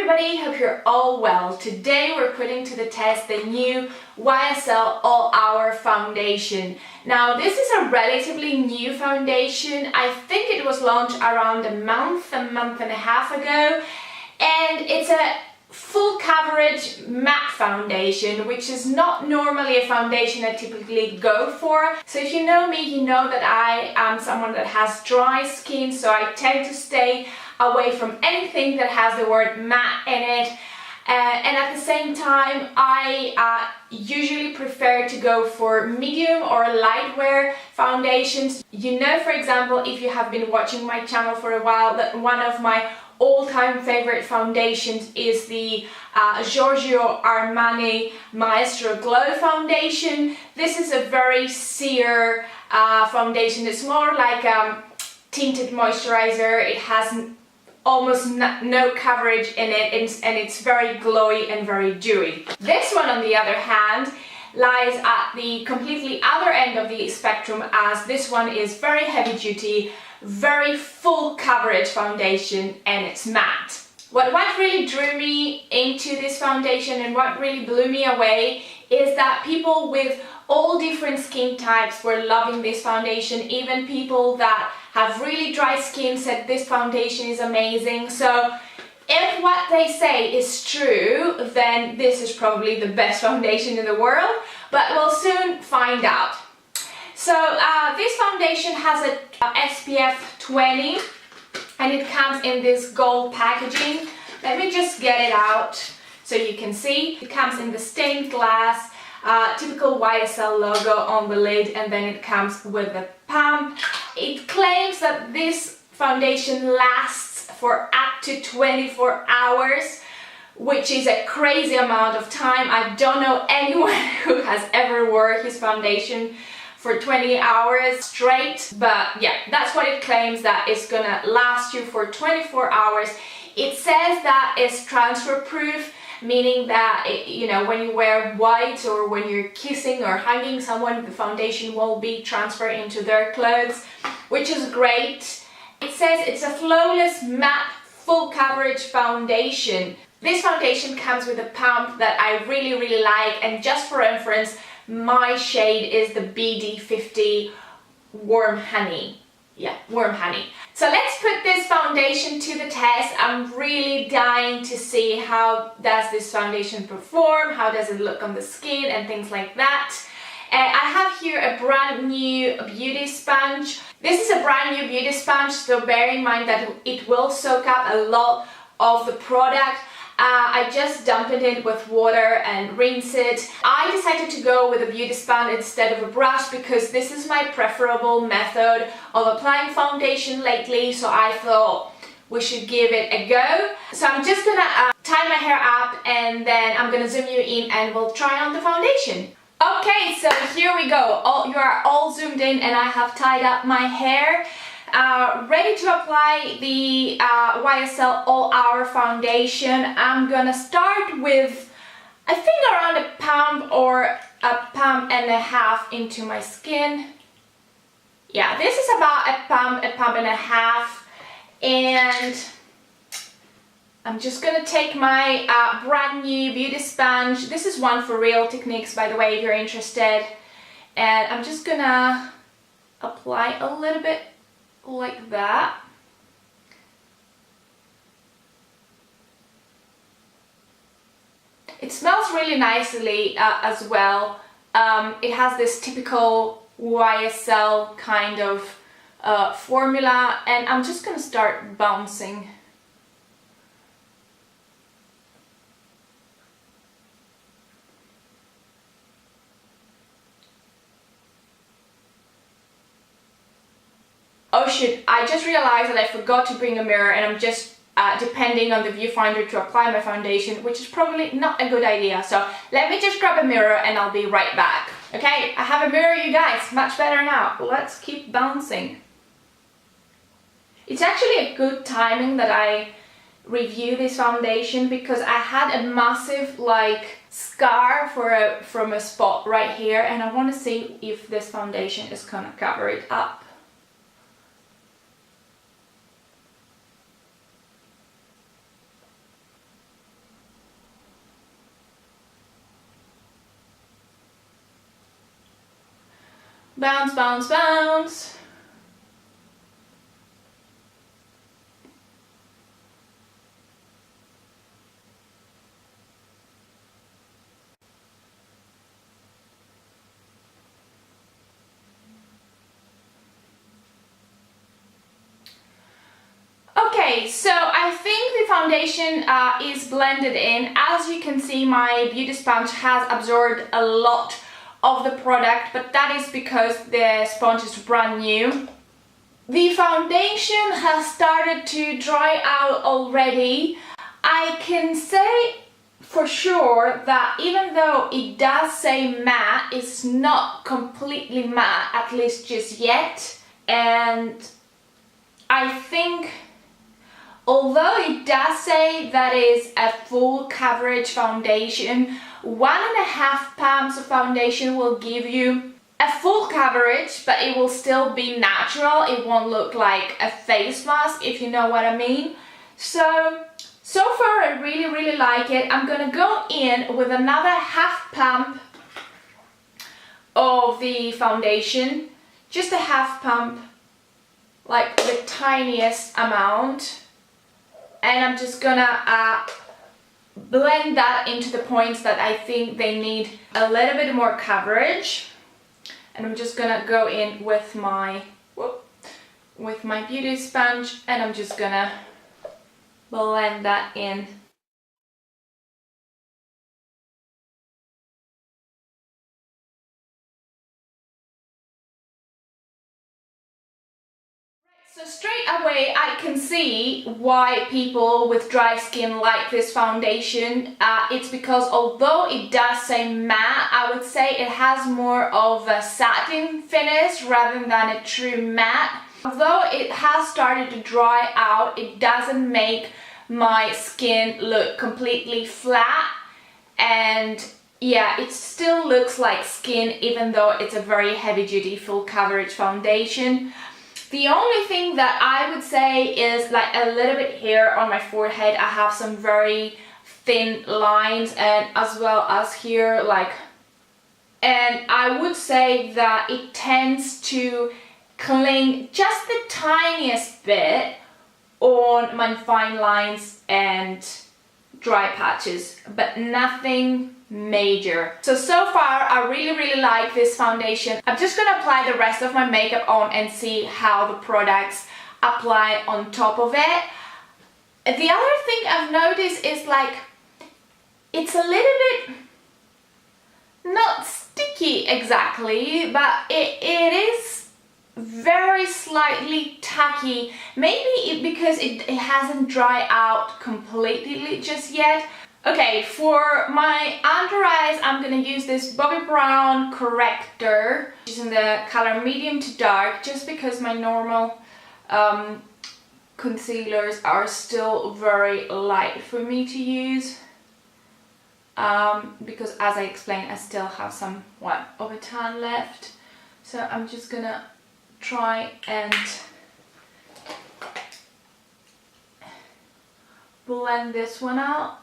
everybody, hope you're all well. Today we're putting to the test the new YSL ALL Hours Foundation. Now this is a relatively new foundation. I think it was launched around a month and a half ago, and it's a full coverage matte foundation, which is not normally a foundation I typically go for. So if you know me, you know that I am someone that has dry skin, so I tend to stay away from anything that has the word matte in it. And at the same time, I usually prefer to go for medium or light wear foundations. You know, for example, if you have been watching my channel for a while, that one of my all-time favorite foundations is the Giorgio Armani Maestro Glow Foundation. This is a very sheer foundation. It's more like a tinted moisturizer. It has almost no coverage in it, and it's very glowy and very dewy. This one, on the other hand, lies at the completely other end of the spectrum, as this one is very heavy duty, very full coverage foundation, and it's matte. What really drew me into this foundation and what really blew me away is that people with all different skin types were loving this foundation. Even people that have really dry skin said this foundation is amazing. So if what they say is true, then this is probably the best foundation in the world, but we'll soon find out. So this foundation has a SPF 20 and it comes in this gold packaging. Let me just get it out so you can see. It comes in the stained glass, typical YSL logo on the lid, and then it comes with the pump. It claims that this foundation lasts for up to 24 hours, which is a crazy amount of time. I don't know anyone who has ever worn his foundation for 20 hours straight, but yeah, that's what it claims, that it's gonna last you for 24 hours. It says that it's transfer proof, meaning that you know, when you wear white or when you're kissing or hugging someone, the foundation won't be transferred into their clothes, which is great. It says it's a flawless matte full coverage foundation. This foundation comes with a pump that I really like, and just for reference, my shade is the BD50 Warm Honey. Yeah, Warm Honey. So let's put this foundation to the test. I'm really dying to see how does this foundation perform, how does it look on the skin and things like that. I have here a brand new beauty sponge. This is a brand new beauty sponge, so bear in mind that it will soak up a lot of the product. I just dump it in with water and rinse it. I decided to go with a beauty sponge instead of a brush because this is my preferable method of applying foundation lately, so I thought we should give it a go. So I'm just gonna tie my hair up, and then I'm gonna zoom you in and we'll try on the foundation. Okay, so here we go. You are all zoomed in and I have tied up my hair. Ready to apply the YSL ALL Hours Foundation. I'm gonna start with, I think, around a pump or a pump and a half into my skin. Yeah, this is about a pump and a half, and I'm just gonna take my brand new beauty sponge. This is One for Real Techniques, by the way, if you're interested, and I'm just gonna apply a little bit like that. It smells really nicely as well. It has this typical YSL kind of formula, and I'm just gonna start bouncing. Oh shoot, I just realized that I forgot to bring a mirror, and I'm just depending on the viewfinder to apply my foundation, which is probably not a good idea. So let me just grab a mirror and I'll be right back. Okay, I have a mirror, you guys, much better now. Let's keep bouncing. It's actually a good timing that I review this foundation, because I had a massive scar from a spot right here, and I want to see if this foundation is gonna cover it up. Bounce, bounce, bounce. Okay, so I think the foundation is blended in. As you can see, my beauty sponge has absorbed a lot of the product, but that is because the sponge is brand new. The foundation has started to dry out already. I can say for sure that even though it does say matte, it's not completely matte, at least just yet. And I think, although it does say that is a full coverage foundation, 1.5 pumps of foundation will give you a full coverage, but it will still be natural. It won't look like a face mask, if you know what I mean. So far I really like it. I'm gonna go in with another 1/2 pump of the foundation, just a 1/2 pump, like the tiniest amount. And I'm just gonna blend that into the points that I think they need a little bit more coverage. And I'm just gonna go in with my beauty sponge, and I'm just gonna blend that in. So straight away I can see why people with dry skin like this foundation. It's because although it does say matte, I would say it has more of a satin finish rather than a true matte. Although it has started to dry out, it doesn't make my skin look completely flat, and yeah, it still looks like skin even though it's a very heavy duty full coverage foundation. The only thing that I would say is like a little bit here on my forehead. I have some very thin lines, and as well as here, like, and I would say that it tends to cling just the tiniest bit on my fine lines and dry patches, but nothing major. So far I really like this foundation. I'm just gonna apply the rest of my makeup on and see how the products apply on top of it. The other thing I've noticed is like it's a little bit not sticky exactly, but it is very slightly tacky. Maybe because it hasn't dried out completely just yet. Okay, for my under eyes, I'm gonna use this Bobbi Brown corrector, which is in the color medium to dark, just because my normal concealers are still very light for me to use. Because as I explained, I still have some of a tan left. So I'm just gonna try and blend this one out.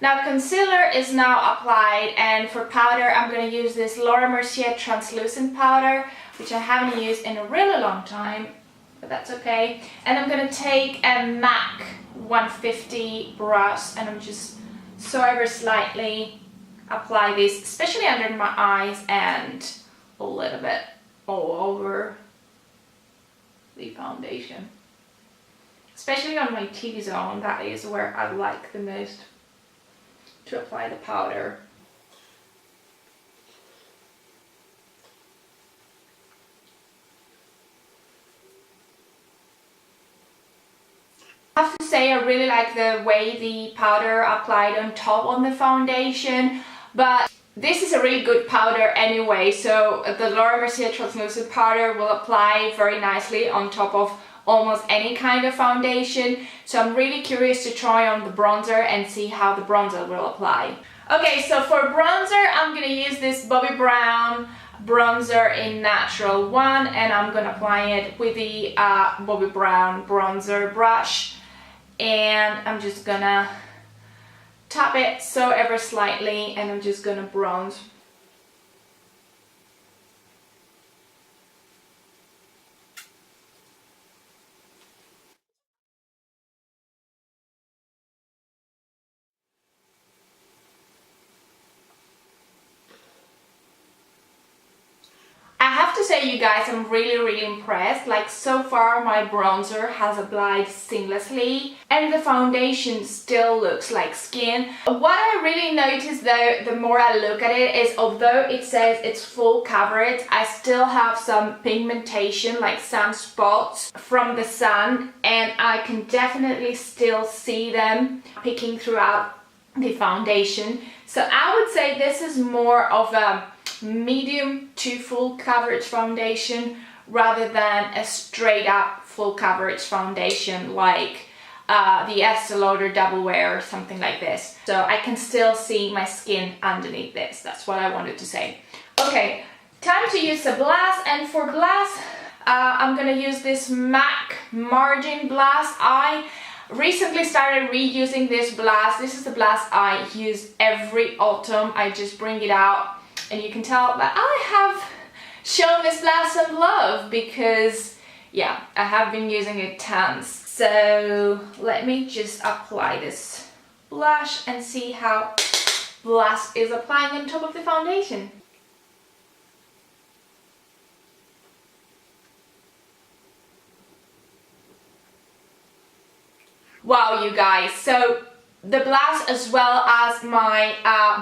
Now concealer is now applied, and for powder I'm going to use this Laura Mercier translucent powder, which I haven't used in a really long time, but that's okay. And I'm going to take a MAC 150 brush, and I'm just so ever slightly apply this, especially under my eyes and a little bit all over the foundation. Especially on my T-zone, that is where I like the most to apply the powder. I have to say I really like the way the powder applied on top on the foundation, but this is a really good powder anyway, so the Laura Mercier translucent powder will apply very nicely on top of almost any kind of foundation. So I'm really curious to try on the bronzer and see how the bronzer will apply. Okay, so for bronzer I'm gonna use this Bobbi Brown bronzer in Natural 1, and I'm gonna apply it with the Bobbi Brown bronzer brush, and I'm just gonna tap it so ever slightly, and I'm just gonna bronze. I have to say, you guys, I'm really impressed. Like, so far my bronzer has applied seamlessly and the foundation still looks like skin. What I really notice though, the more I look at it, is although it says it's full coverage, I still have some pigmentation, like sunspots from the sun, and I can definitely still see them picking throughout the foundation. So I would say this is more of a medium to full coverage foundation rather than a straight up full coverage foundation like the Estee Lauder Double Wear or something like this. So I can still see my skin underneath this. That's what I wanted to say. Okay, time to use a blush, and for blush I'm gonna use this MAC Margin blush. I recently started reusing this blush. This is the blush I use every autumn. I just bring it out, and you can tell that I have shown this blush some love because, yeah, I have been using it tons. So let me just apply this blush and see how blush is applying on top of the foundation. Wow, you guys, so the blush as well as my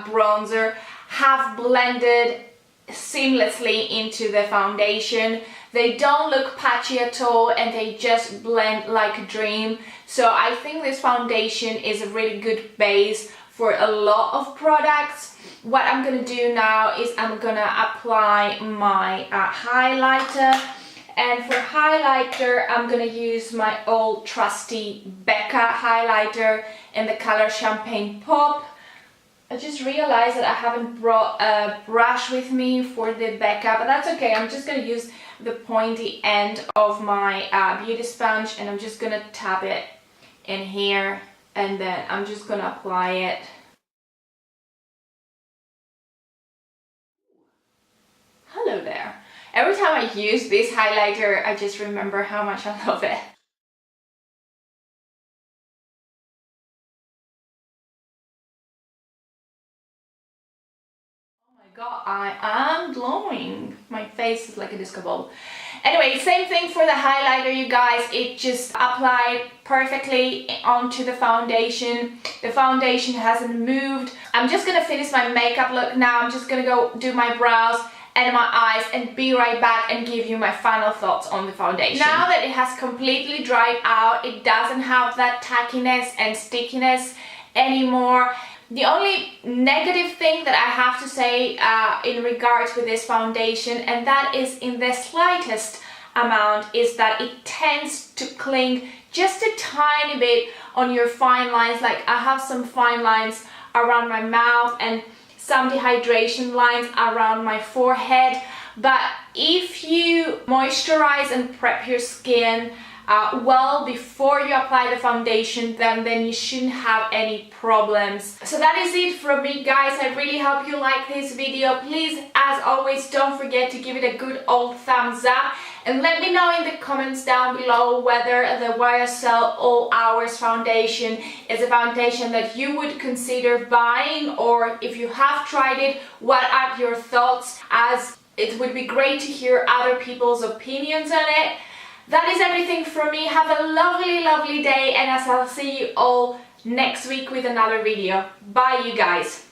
bronzer have blended seamlessly into the foundation. They don't look patchy at all, and they just blend like a dream. So I think this foundation is a really good base for a lot of products. What I'm gonna do now is I'm gonna apply my highlighter. And for highlighter, I'm gonna use my old trusty Becca highlighter in the color Champagne Pop. I just realized that I haven't brought a brush with me for the Becca, but that's okay. I'm just gonna use the pointy end of my beauty sponge, and I'm just gonna tap it in here, and then I'm just gonna apply it. Hello there. Every time I use this highlighter, I just remember how much I love it. Oh my god, I am glowing. My face is like a disco ball. Anyway, same thing for the highlighter, you guys. It just applied perfectly onto the foundation. The foundation hasn't moved. I'm just gonna finish my makeup look now. I'm just gonna go do my brows and my eyes and be right back and give you my final thoughts on the foundation. Now that it has completely dried out, it doesn't have that tackiness and stickiness anymore. The only negative thing that I have to say in regards with this foundation, and that is in the slightest amount, is that it tends to cling just a tiny bit on your fine lines. Like, I have some fine lines around my mouth and some dehydration lines around my forehead, but if you moisturize and prep your skin well before you apply the foundation, then you shouldn't have any problems. So that is it from me, guys. I really hope you like this video. Please, as always, don't forget to give it a good old thumbs up, and let me know in the comments down below whether the YSL All Hours Foundation is a foundation that you would consider buying, or if you have tried it, what are your thoughts, as it would be great to hear other people's opinions on it. That is everything from me. Have a lovely day, and as I'll see you all next week with another video. Bye, you guys.